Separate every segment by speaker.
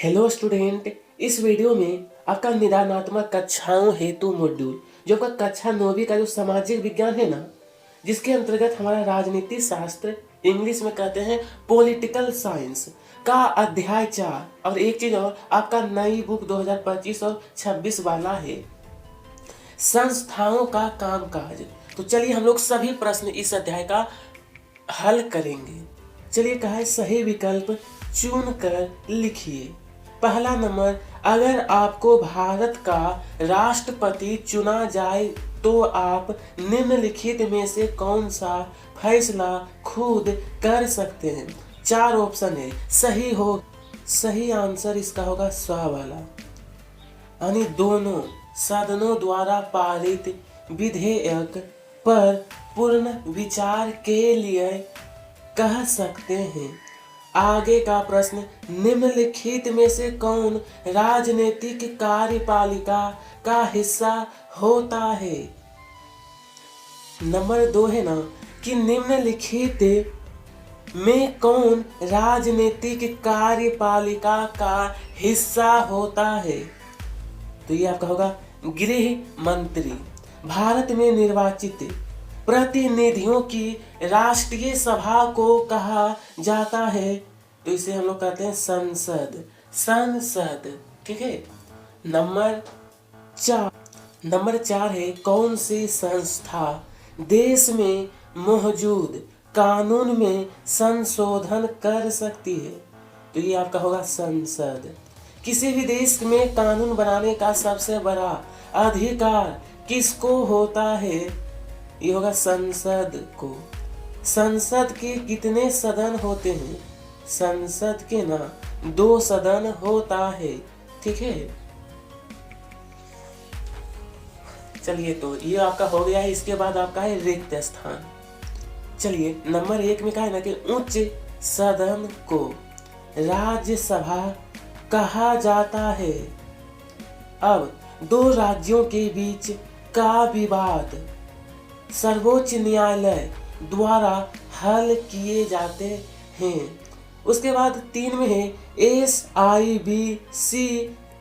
Speaker 1: Hello student, इस video में आपका निदानात्मक कक्षाओं हेतु मॉड्यूल जो आपका कक्षा 9वीं का जो सामाजिक विज्ञान है ना, जिसके अंतर्गत हमारा राजनीति शास्त्र, इंग्लिश में कहते हैं पॉलिटिकल साइंस का अध्याय 4 और एक चीज और आपका नई बुक 2025 और 26 वाला है संस्थाओं का कामकाज। तो चलिए हम लोग सभी प्रश्न इस अध्याय का हल करेंगे। चलिए कहा है सही विकल्प चुन कर लिखिए। पहला नंबर, अगर आपको भारत का राष्ट्रपति चुना जाए तो आप निम्नलिखित में से कौन सा फैसला खुद कर सकते हैं। 4 ऑप्शन है, सही आंसर इसका होगा स वाला, यानी दोनों सदनों द्वारा पारित विधेयक पर पूर्ण विचार के लिए कह सकते हैं। आगे का प्रश्न, निम्नलिखित में से कौन राजनीतिक कार्यपालिका का हिस्सा होता है। नंबर 2 है ना कि निम्नलिखित में कौन राजनीतिक कार्यपालिका का हिस्सा होता है। तो ये आपका होगा गृह मंत्री। भारत में निर्वाचित प्रतिनिधियों की राष्ट्रीय सभा को कहा जाता है, तो इसे हम लोग कहते हैं संसद। ठीक है। नंबर 4 है, कौन सी संस्था देश में मौजूद कानून में संशोधन कर सकती है। तो ये आपका होगा संसद। किसी भी देश में कानून बनाने का सबसे बड़ा अधिकार किसको होता है। ये होगा संसद को। संसद के कितने सदन होते हैं। संसद के ना 2 सदन होता है। ठीक है। चलिए तो ये आपका हो गया है। इसके बाद आपका है रिक्त स्थान। चलिए नंबर 1 में कहा है ना कि उच्च सदन को राज्यसभा कहा जाता है। अब 2 राज्यों के बीच का विवाद सर्वोच्च न्यायालय द्वारा हल किए जाते हैं। उसके बाद 3 में है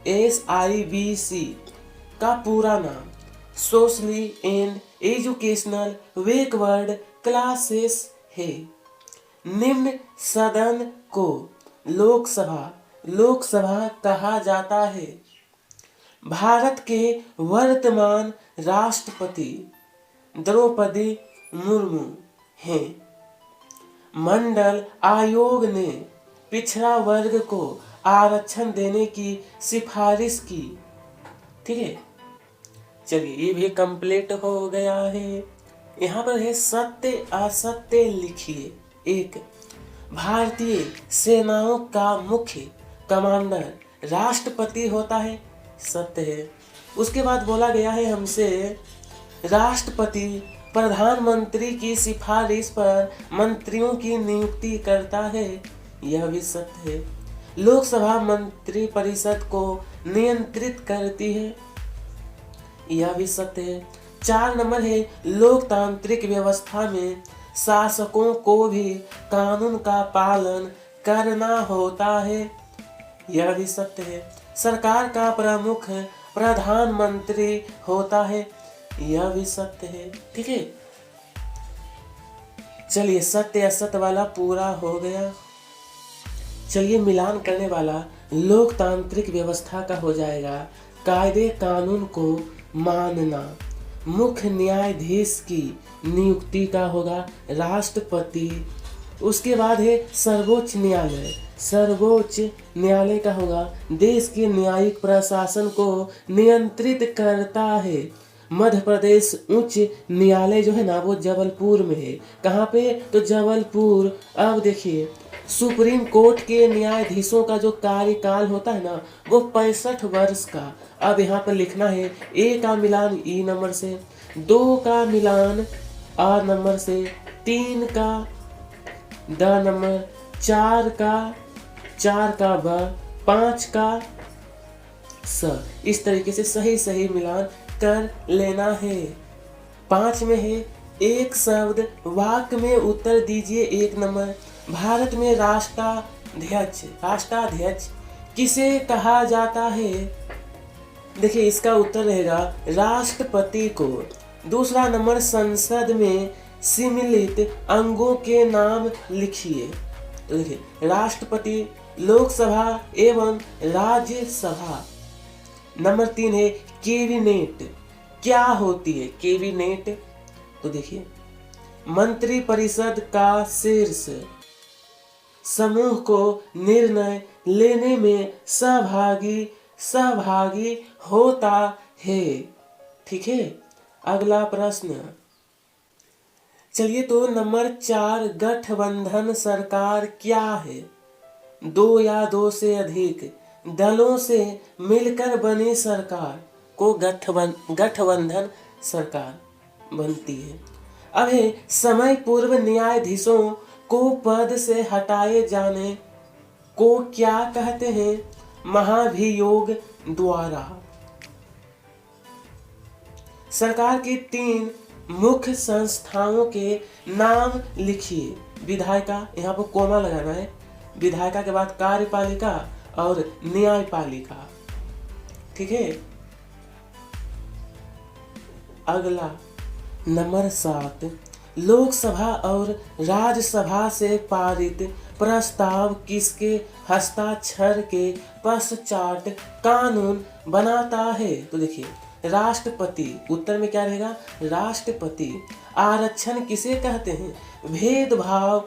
Speaker 1: SIBC का पूरा नाम socially and educational backward classes है। निम्न सदन को लोकसभा कहा जाता है। भारत के वर्तमान राष्ट्रपति द्रौपदी मुर्मू हैं। मंडल आयोग ने पिछड़ा वर्ग को आरक्षण देने की सिफारिश की। ठीक है। चलिए ये भी कंप्लीट हो गया है। यहाँ पर है सत्य असत्य लिखिए। 1, भारतीय सेनाओं का मुख्य कमांडर राष्ट्रपति होता है। सत्य है। उसके बाद बोला गया है हमसे राष्ट्रपति प्रधानमंत्री की सिफारिश पर मंत्रियों की नियुक्ति करता है। यह भी सत्य है। लोकसभा मंत्री परिषद को नियंत्रित करती है। यह भी सत्य है। 4 नंबर है, लोकतांत्रिक व्यवस्था में शासकों को भी कानून का पालन करना होता है। यह भी सत्य है। सरकार का प्रमुख प्रधानमंत्री होता है। यह भी सत्य है। ठीक है। चलिए सत्य असत्य वाला पूरा हो गया। चलिए मिलान करने वाला लोकतांत्रिक व्यवस्था का हो जाएगा कायदे कानून को मानना। मुख्य न्यायाधीश की नियुक्ति का होगा राष्ट्रपति। उसके बाद है सर्वोच्च न्यायालय का होगा देश के न्यायिक प्रशासन को नियंत्रित करता है। मध्य प्रदेश उच्च न्यायालय जो है ना वो जबलपुर में है। कहाँ पे, तो जबलपुर। अब देखिए सुप्रीम कोर्ट के न्यायाधीशों का जो कार्यकाल होता है ना वो 65 वर्ष का। अब यहाँ पर लिखना है ए का मिलान ई नंबर से, 2 का मिलान आ नंबर से, 3 का द नंबर, 4 का ब, 5 का स। इस तरीके से सही मिलान कर लेना है। 5 में है एक शब्द वाक्य में उत्तर दीजिए। 1 नंबर, भारत में राष्ट्राध्यक्ष किसे कहा जाता है? देखिए इसका उत्तर रहेगा राष्ट्रपति को। दूसरा नंबर, संसद में सम्मिलित अंगों के नाम लिखिए। तो देखिए राष्ट्रपति, लोकसभा एवं राज्यसभा। नंबर 3 है कैबिनेट। क्या होती है कैबिनेट? तो देखिए मंत्रिपरिषद का शीर्ष समूह को निर्णय लेने में सहभागी होता है। ठीक है, अगला प्रश्न। चलिए तो नंबर 4, गठबंधन सरकार क्या है? 2 या 2 से अधिक दलों से मिलकर बनी सरकार को गठबंधन सरकार बनती है। अब है समय पूर्व न्यायाधीशों को पद से हटाए जाने को क्या कहते हैं? महाभियोग द्वारा। सरकार की 3 मुख्य संस्थाओं के नाम लिखिए। विधायिका, यहाँ पर कोमा लगाना है, विधायिका के बाद कार्यपालिका और न्यायपालिका। ठीक है, अगला नंबर 7, लोकसभा और राज्यसभा से पारित प्रस्ताव किसके हस्ताक्षर के पश्चात कानून बनाता है? तो देखिए राष्ट्रपति। उत्तर में क्या रहेगा? राष्ट्रपति। आरक्षण किसे कहते हैं? भेदभाव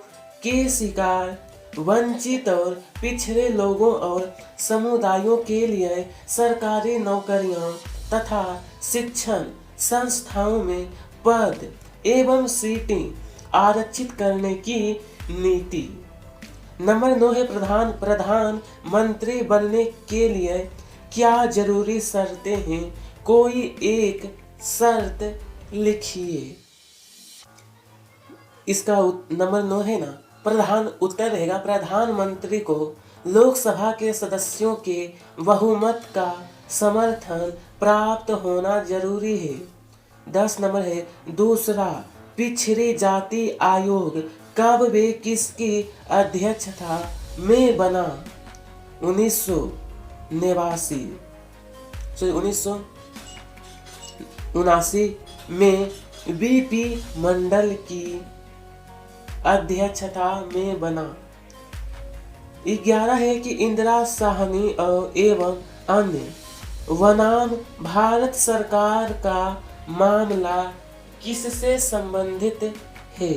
Speaker 1: के शिकार, वंचित और पिछड़े लोगों और समुदायों के लिए सरकारी नौकरियों तथा शिक्षण संस्थाओं में पद एवं सीटें आरक्षित करने की नीति। नंबर 9 है प्रधानमंत्री बनने के लिए क्या जरूरी शर्तें हैं? कोई एक शर्त लिखिए। इसका नंबर 9 है ना, उत्तर रहेगा प्रधानमंत्री को लोकसभा के सदस्यों के बहुमत का समर्थन प्राप्त होना जरूरी है। 10 नंबर है दूसरा, पिछड़ी जाति आयोग कब वे किसकी अध्यक्षता में बना? 1979 में बीपी मंडल की अध्यक्षता में बना। 11 है कि इंदिरा साहनी एवं अन्य बनाम भारत सरकार का मामला किससे संबंधित है?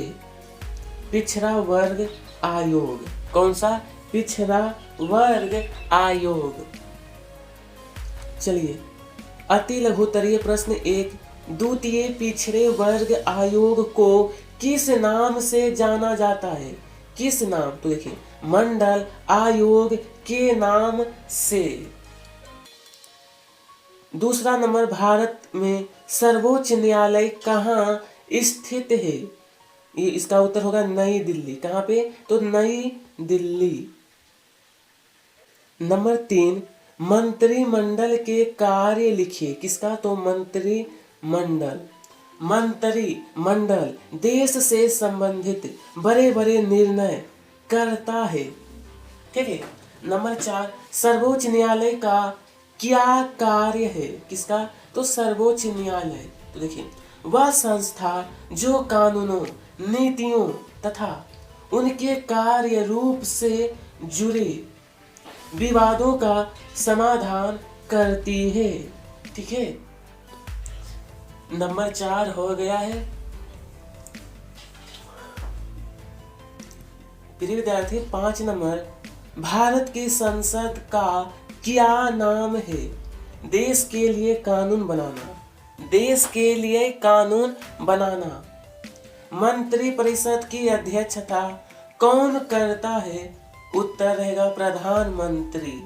Speaker 1: पिछड़ा वर्ग आयोग। कौन सा? पिछड़ा वर्ग आयोग। चलिए अति लघुत्तरीय प्रश्न 1, द्वितीय पिछड़े वर्ग आयोग को किस नाम से जाना जाता है? किस नाम? तो देखिए मंडल आयोग के नाम से। दूसरा नंबर, भारत में सर्वोच्च न्यायालय कहाँ स्थित है? ये इसका उत्तर होगा नई दिल्ली। कहाँ पे? तो नई दिल्ली। नंबर 3, मंत्रिमंडल के कार्य लिखिए। किसका? तो मंत्रिमंडल। मंत्रिमंडल देश से संबंधित बड़े बड़े निर्णय करता है। ठीक है। नंबर 4, सर्वोच्च न्यायालय का क्या कार्य है? किसका? तो सर्वोच्च न्यायालय। तो देखिए वह संस्था जो कानूनों, नीतियों तथा उनके कार्य रूप से जुड़े विवादों का समाधान करती है। ठीक है, नंबर 4 हो गया है। प्रिय विद्यार्थी 5 नंबर, भारत की संसद का क्या नाम है? देश के लिए कानून बनाना। देश के लिए कानून बनाना। मंत्रिपरिषद की अध्यक्षता कौन करता है? उत्तर रहेगा प्रधानमंत्री।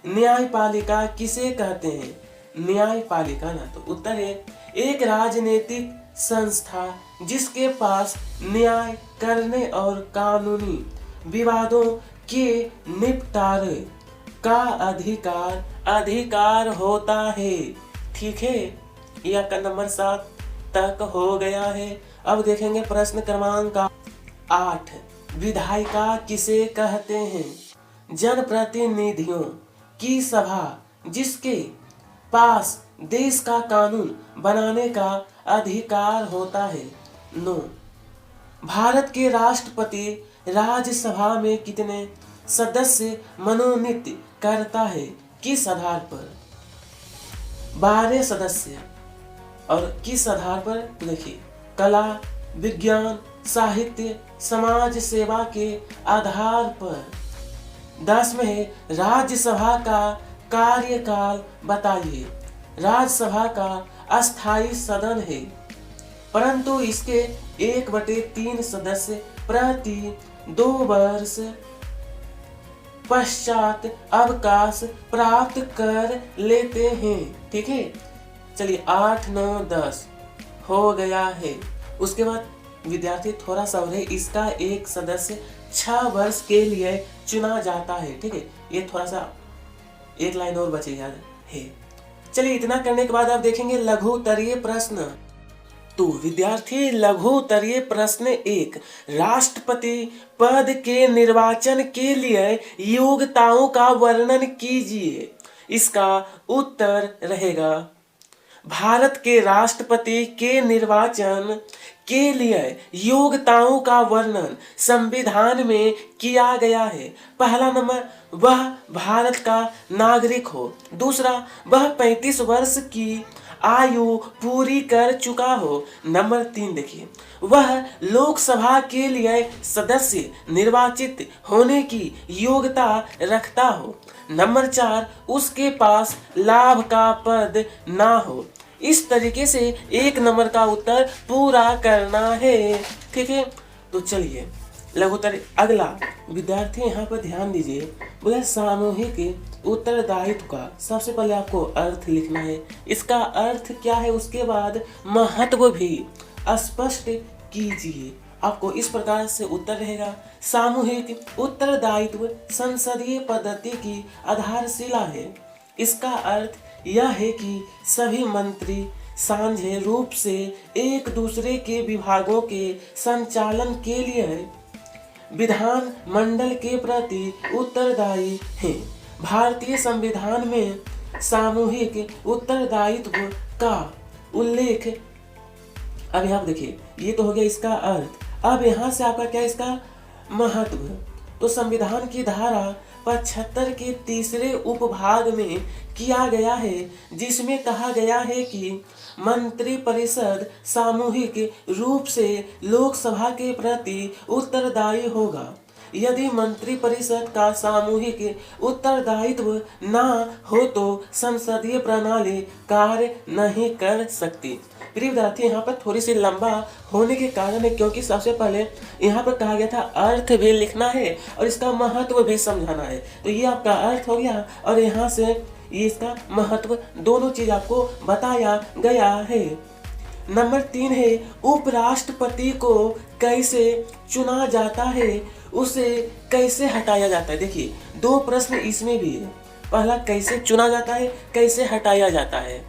Speaker 1: न्यायपालिका किसे कहते हैं? न्यायपालिका ना। तो उत्तर है एक राजनीतिक संस्था जिसके पास न्याय करने और कानूनी विवादों के निपटारे का अधिकार होता है। ठीक है, यह का नंबर 7 तक हो गया है। अब देखेंगे प्रश्न क्रमांक 8, विधायिका किसे कहते हैं? जनप्रतिनिधियों की सभा जिसके पास देश का कानून बनाने का अधिकार होता है। 9, भारत के राष्ट्रपति राज्यसभा में कितने सदस्य मनोनीत करता है, किस आधार पर? 12 सदस्य। और किस आधार पर? देखिए, कला, विज्ञान, साहित्य, समाज सेवा के आधार पर। 10 में है राज्यसभा का कार्यकाल बताइए। राज्यसभा का अस्थायी सदन है, परंतु इसके 1/3 सदस्य प्रति 2 वर्ष पश्चात अवकाश प्राप्त कर लेते हैं। ठीक है, चलिए 8, 9, 10 हो गया है। उसके बाद विद्यार्थी थोड़ा सा है, इसका एक सदस्य 6 वर्ष के लिए चुना जाता है। ठीक है, ये थोड़ा सा एक लाइन और बचेगा है। चलिए, इतना करने के बाद आप देखेंगे लघु उत्तरीय प्रश्न। तो विद्यार्थी लघु उत्तरीय प्रश्न 1, राष्ट्रपति पद के निर्वाचन के लिए योग्यताओं का वर्णन कीजिए। इसका उत्तर रहेगा, भारत के राष्ट्रपति के निर्वाचन के लिए योग्यताओं का वर्णन संविधान में किया गया है। पहला नंबर, वह भारत का नागरिक हो। दूसरा, वह 35 वर्ष की आयु पूरी कर चुका हो। नंबर 3 देखिए, वह लोकसभा के लिए सदस्य निर्वाचित होने की योग्यता रखता हो। नंबर 4, उसके पास लाभ का पद ना हो। इस तरीके से 1 नंबर का उत्तर पूरा करना है। ठीक है, तो चलिए लघुत्तर। अगला विद्यार्थी यहाँ पर ध्यान दीजिए, बोले सामूहिक उत्तरदायित्व का सबसे पहले आपको अर्थ लिखना है। इसका अर्थ क्या है, उसके बाद महत्व भी स्पष्ट कीजिए। आपको इस प्रकार से उत्तर रहेगा, सामूहिक उत्तरदायित्व संसदीय पद्धति की आधारशिला है। इसका अर्थ यह है कि सभी मंत्री साझे रूप से एक दूसरे के विभागों के संचालन के लिए विधान मंडल के प्रति उत्तरदायी हैं। भारतीय संविधान में सामूहिक उत्तरदायित्व का उल्लेख, अब यहाँ देखिए, ये तो हो गया इसका अर्थ। अब यहाँ से आपका क्या, इसका महत्व। तो संविधान की धारा 75 के 3 उपभाग में किया गया है, जिसमें कहा गया है कि मंत्रिपरिषद सामूहिक रूप से लोकसभा के प्रति उत्तरदायी होगा। यदि मंत्रिपरिषद का सामूहिक उत्तरदायित्व न हो तो संसदीय प्रणाली कार्य नहीं कर सकती। प्रिय विद्यार्थी, यहाँ पर थोड़ी सी लंबा होने के कारण है, क्योंकि सबसे पहले यहाँ पर कहा गया था अर्थ भी लिखना है और इसका महत्व भी समझाना है। तो ये आपका अर्थ हो गया और यहाँ से ये इसका महत्व, दोनों चीज आपको बताया गया है। नंबर 3 है, उपराष्ट्रपति को कैसे चुना जाता है, उसे कैसे हटाया जाता है। देखिए 2 प्रश्न इसमें भी है। पहला, कैसे चुना जाता है, कैसे हटाया जाता है।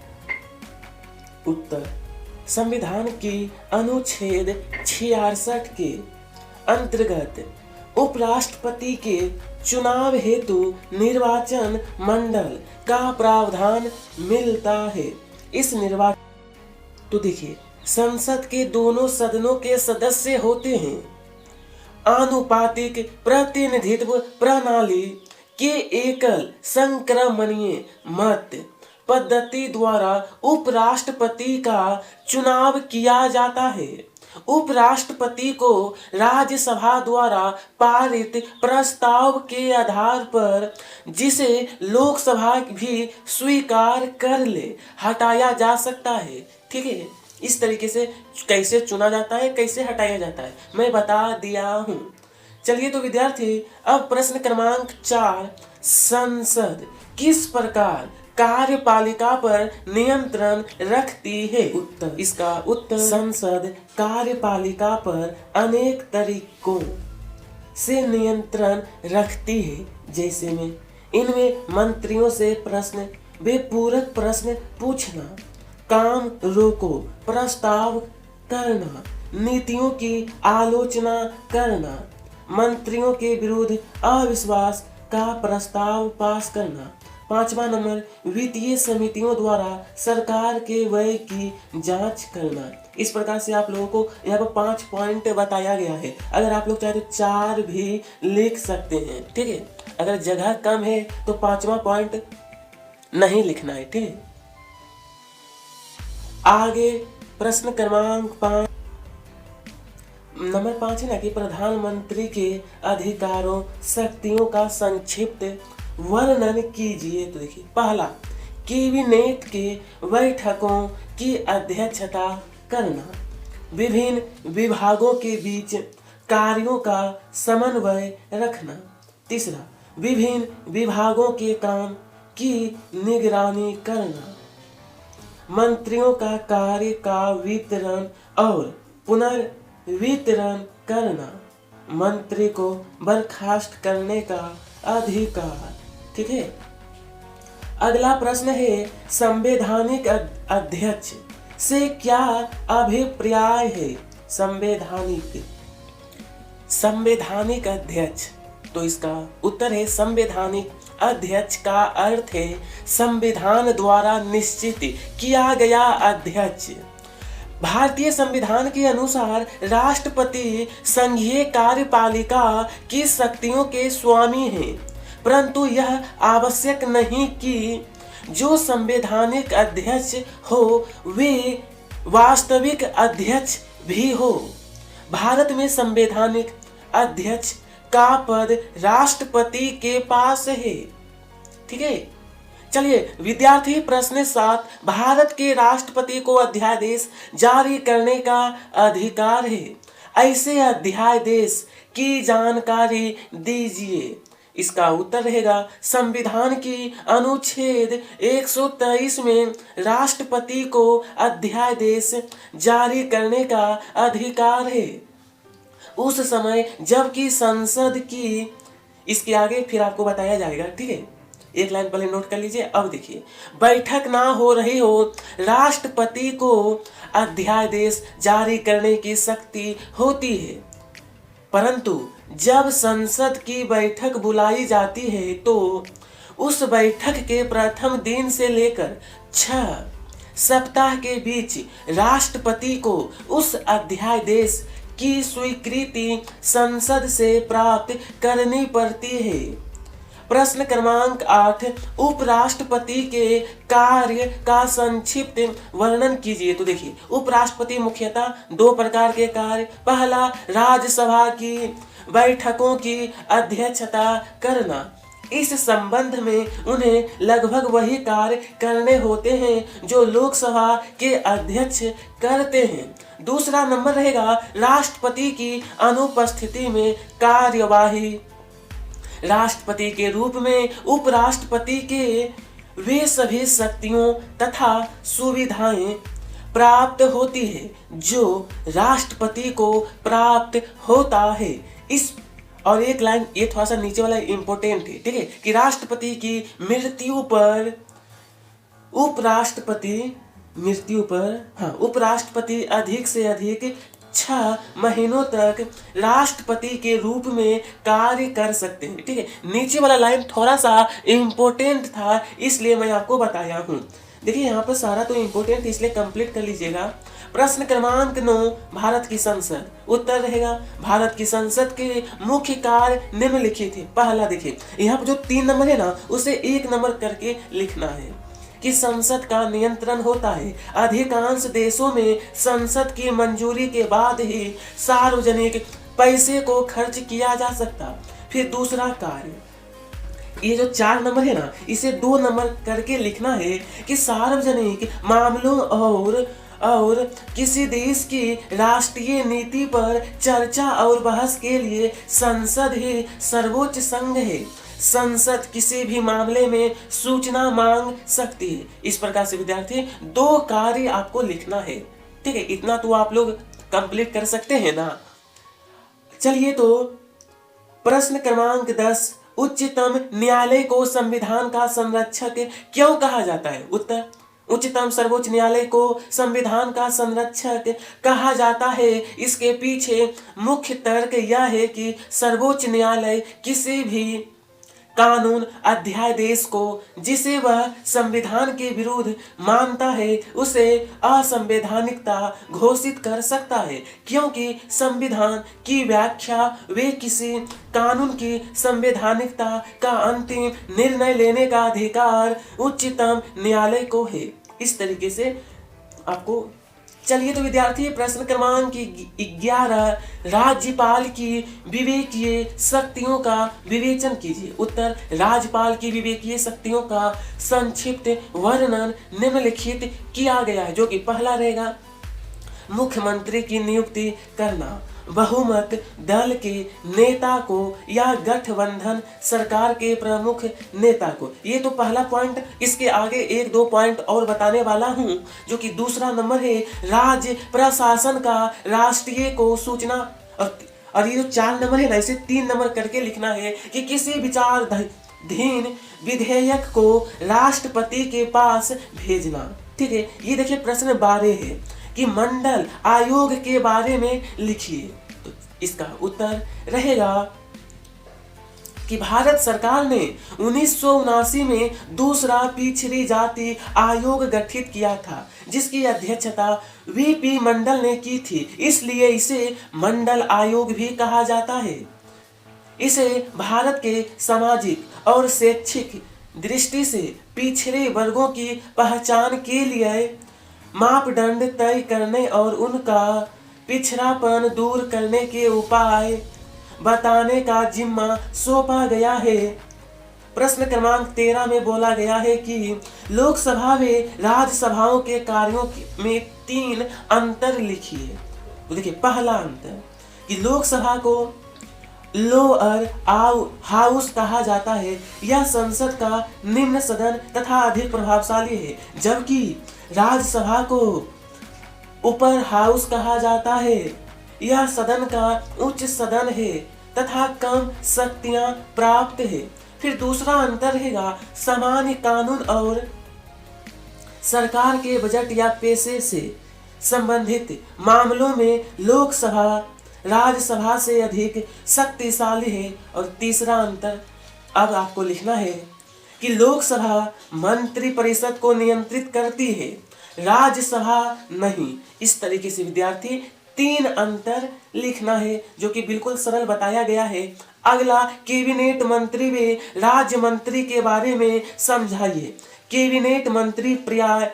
Speaker 1: उत्तर, संविधान की अनुच्छेद 66 के अंतर्गत उपराष्ट्रपति के चुनाव हेतु निर्वाचन मंडल का प्रावधान मिलता है। इस निर्वाचन, तो देखिए, संसद के दोनों सदनों के सदस्य होते हैं। आनुपातिक प्रतिनिधित्व प्रणाली के एकल संक्रमणीय मत पद्धति द्वारा उपराष्ट्रपति का चुनाव किया जाता है। उपराष्ट्रपति को राज्यसभा द्वारा पारित प्रस्ताव के आधार पर, जिसे लोकसभा भी स्वीकार कर ले, हटाया जा सकता है। ठीक है, इस तरीके से कैसे चुना जाता है, कैसे हटाया जाता है, मैं बता दिया हूँ। चलिए तो विद्यार्थी, अब प्रश्न क्रमांक 4, संसद किस प्रकार कार्यपालिका पर नियंत्रण रखती है। उत्तर, इसका उत्तर, संसद कार्यपालिका पर अनेक तरीकों से नियंत्रण रखती है। जैसे में इनमें मंत्रियों से प्रश्न व पूरक प्रश्न पूछना, काम रोको प्रस्ताव करना, नीतियों की आलोचना करना, मंत्रियों के विरुद्ध अविश्वास का प्रस्ताव पास करना, 5वां नंबर, वित्तीय समितियों द्वारा सरकार के व्यय की जांच करना। इस प्रकार से आप लोगों को यहाँ पर 5 पॉइंट बताया गया है। अगर आप लोग चाहे तो 4 भी लिख सकते हैं, ठीक है। अगर जगह कम है तो 5वां पॉइंट नहीं लिखना है, ठीक है। आगे प्रश्न क्रमांक 5 नंबर 5 है ना कि प्रधानमंत्री के अधिकारों शक्तियों का संक्षिप्त वर्णन कीजिए। तो देखिए, पहला, कैबिनेट के बैठकों की अध्यक्षता करना, विभिन्न विभागों के बीच कार्यों का समन्वय रखना। तीसरा, विभिन्न विभागों के काम की निगरानी करना, मंत्रियों का कार्य का वितरण और पुनर्वितरण करना, मंत्री को बर्खास्त करने का अधिकार, ठीक है। अगला प्रश्न है, संवैधानिक अध्यक्ष से क्या अभिप्राय है। संवैधानिक अध्यक्ष, तो इसका उत्तर है संवैधानिक अध्यक्ष का अर्थ है संविधान द्वारा निश्चित किया गया अध्यक्ष। भारतीय संविधान के अनुसार राष्ट्रपति संघीय कार्यपालिका की शक्तियों के स्वामी हैं, परंतु यह आवश्यक नहीं कि जो संवैधानिक अध्यक्ष हो वे वास्तविक अध्यक्ष भी हो। भारत में संवैधानिक अध्यक्ष का पद राष्ट्रपति के पास है, ठीक है। चलिए विद्यार्थी, प्रश्न 7, भारत के राष्ट्रपति को अध्यादेश जारी करने का अधिकार है, ऐसे अध्यादेश की जानकारी दीजिए। इसका उत्तर रहेगा संविधान की अनुच्छेद 123 में राष्ट्रपति को अध्यादेश जारी करने का अधिकार है उस समय जबकि संसद की, इसके आगे फिर आपको बताया जाएगा, ठीक है। एक लाइन पहले नोट कर लीजिए। अब देखिए, बैठक ना हो रही हो, राष्ट्रपति को अध्यादेश जारी करने की शक्ति होती है, परंतु जब संसद की बैठक बुलाई जाती है तो उस बैठक के प्रथम दिन से लेकर 6 सप्ताह के बीच राष्ट्रपति को उस अध्यादेश की स्वीकृति संसद से प्राप्त करनी पड़ती है। प्रश्न क्रमांक 8, उपराष्ट्रपति के कार्य का संक्षिप्त वर्णन कीजिए। तो देखिए, उपराष्ट्रपति मुख्यतः 2 प्रकार के कार्य, पहला राज्यसभा की बैठकों की अध्यक्षता करना, इस संबंध में उन्हें लगभग वही कार्य करने होते हैं जो लोकसभा के अध्यक्ष करते हैं। दूसरा नंबर रहेगा राष्ट्रपति की अनुपस्थिति में कार्यवाही। राष्ट्रपति के रूप में उपराष्ट्रपति के वे सभी शक्तियों तथा सुविधाएं प्राप्त होती है जो राष्ट्रपति को प्राप्त होता है। इस और एक लाइन ये थोड़ा सा नीचे वाला इंपॉर्टेंट है, ठीक है, कि राष्ट्रपति की मृत्यु पर उपराष्ट्रपति अधिक से अधिक 6 महीनों तक राष्ट्रपति के रूप में कार्य कर सकते हैं, ठीक है। नीचे वाला लाइन थोड़ा सा इंपॉर्टेंट था इसलिए मैं आपको बताया हूँ। देखिए यहाँ पर सारा तो इंपॉर्टेंट इसलिए कंप्लीट कर लीजिएगा। प्रश्न क्रमांक 9, भारत की संसद। उत्तर रहेगा भारत की संसद के मुख्य कार्य निम्नलिखित है। पहला देखिए, यहाँ पर जो 3 नंबर है ना उसे 1 नंबर करके लिखना है कि संसद का नियंत्रण होता है। अधिकांश देशों में संसद की मंजूरी के बाद ही सार्वजनिक पैसे को खर्च किया जा सकता। फिर दूसरा कार्य, ये जो 4 नंबर है ना इसे 2 नंबर करके लिखना है कि सार्वजनिक मामलों और किसी देश की राष्ट्रीय नीति पर चर्चा और बहस के लिए संसद ही सर्वोच्च संघ है। संसद किसी भी मामले में सूचना मांग सकती है। इस प्रकार से विद्यार्थी 2 कार्य आपको लिखना है, ठीक है। इतना तो आप लोग कंप्लीट कर सकते हैं ना। चलिए तो प्रश्न क्रमांक 10, उच्चतम न्यायालय को संविधान का संरक्षक क्यों कहा जाता है। उत्तर, उच्चतम सर्वोच्च न्यायालय को संविधान का संरक्षक कहा जाता है। इसके पीछे मुख्य तर्क यह है कि सर्वोच्च न्यायालय किसी भी कानून अध्यादेश को जिसे वह संविधान के विरुद्ध मानता है उसे असंवैधानिकता घोषित कर सकता है, क्योंकि संविधान की व्याख्या वे किसी कानून की संवैधानिकता का अंतिम निर्णय लेने का अधिकार उच्चतम न्यायालय को है। इस तरीके से आपको चलिए तो विद्यार्थी प्रश्न क्रमांक 11 राज्यपाल की विवेकीय शक्तियों का विवेचन कीजिए। उत्तर, राज्यपाल की विवेकीय शक्तियों का संक्षिप्त वर्णन निम्नलिखित किया गया है, जो कि पहला रहेगा मुख्यमंत्री की नियुक्ति करना, बहुमत दल के नेता को या गठबंधन सरकार के प्रमुख नेता को। ये तो पहला पॉइंट। इसके आगे 1-2 पॉइंट और बताने वाला हूं, जो कि दूसरा नंबर है राज्य प्रशासन का राष्ट्रीय को सूचना, और ये जो 4 नंबर है ना, इसे 3 नंबर करके लिखना है कि किसी विचाराधीन विधेयक को राष्ट्रपति के पास भेजना। ठीक है, ये देखिए प्रश्न 12 है कि मंडल आयोग के बारे में लिखिए। तो इसका उत्तर रहेगा कि भारत सरकार ने 1979 में दूसरा पिछड़ी जाति आयोग गठित किया था, जिसकी अध्यक्षता वीपी मंडल ने की थी, इसलिए इसे मंडल आयोग भी कहा जाता है। इसे भारत के सामाजिक और शैक्षिक दृष्टि से पिछड़े वर्गों की पहचान के लिए मापदंड तय करने और उनका पिछड़ापन दूर करने के उपाय बताने का जिम्मा सौंपा गया है। प्रश्न क्रमांक 13 में बोला गया है कि लोकसभा व राज्यसभाओं के कार्यों में 3 अंतर लिखिए। तो देखिए पहला अंतर कि लोकसभा को लोअर हाउस कहा जाता है, यह संसद का निम्न सदन तथा अधिक प्रभावशाली है, जबकि राज्यसभा को अपर हाउस कहा जाता है, यह सदन का उच्च सदन है तथा कम शक्तियां प्राप्त है। फिर दूसरा अंतर रहेगा सामान्य कानून और सरकार के बजट या पैसे से संबंधित मामलों में लोकसभा राज्यसभा से अधिक शक्तिशाली है। और तीसरा अंतर अब आपको लिखना है कि लोकसभा मंत्रिपरिषद को नियंत्रित करती है, राज्यसभा नहीं। इस तरीके से विद्यार्थी 3 अंतर लिखना है, जो कि बिल्कुल सरल बताया गया है। अगला कैबिनेट मंत्री व राज्य मंत्री के बारे में समझाइए। कैबिनेट मंत्री प्राय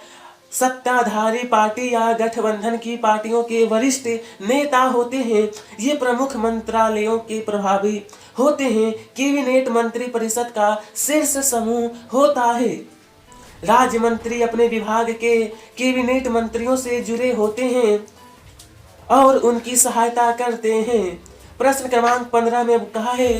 Speaker 1: सत्ताधारी पार्टी या गठबंधन की पार्टियों के वरिष्ठ नेता होते हैं। ये प्रमुख मंत्रालयों के प्रभावी होते हैं। कैबिनेट मंत्री परिषद का शीर्ष समूह होता है। राज्य मंत्री अपने विभाग के कैबिनेट मंत्रियों से जुड़े होते हैं और उनकी सहायता करते हैं। प्रश्न क्रमांक 15 में कहा है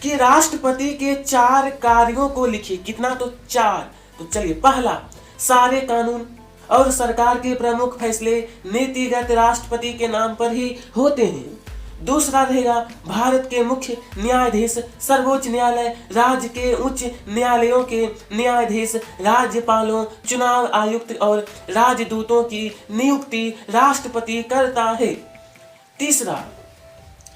Speaker 1: कि राष्ट्रपति के 4 कार्यों को लिखिए। कितना? तो 4। तो चलिए, पहला, सारे कानून और सरकार के प्रमुख फैसले नीतिगत राष्ट्रपति के नाम पर ही होते हैं। दूसरा रहेगा भारत के मुख्य न्यायाधीश सर्वोच्च न्यायालय, राज्य के उच्च न्यायालयों के न्यायाधीश, राज्यपालों, चुनाव आयुक्त और राजदूतों की नियुक्ति राष्ट्रपति करता है। तीसरा,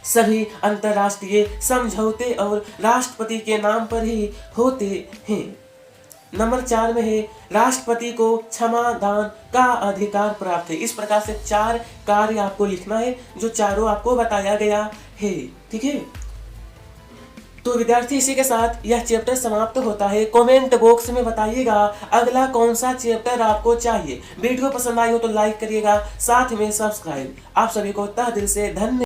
Speaker 1: सभी अंतर्राष्ट्रीय समझौते और राष्ट्रपति के नाम पर ही होते हैं। नंबर 4 में है राष्ट्रपति को क्षमादान का अधिकार प्राप्त है। इस प्रकार से 4 कार्य आपको लिखना है, जो चारों आपको बताया गया है। ठीक है, तो विद्यार्थी इसी के साथ यह चैप्टर समाप्त होता है। कमेंट बॉक्स में बताइएगा अगला कौन सा चैप्टर आपको चाहिए। वीडियो पसंद आई हो तो लाइक करिएगा, साथ में सब्सक्राइब। आप सभी को तहे दिल से धन्यवाद।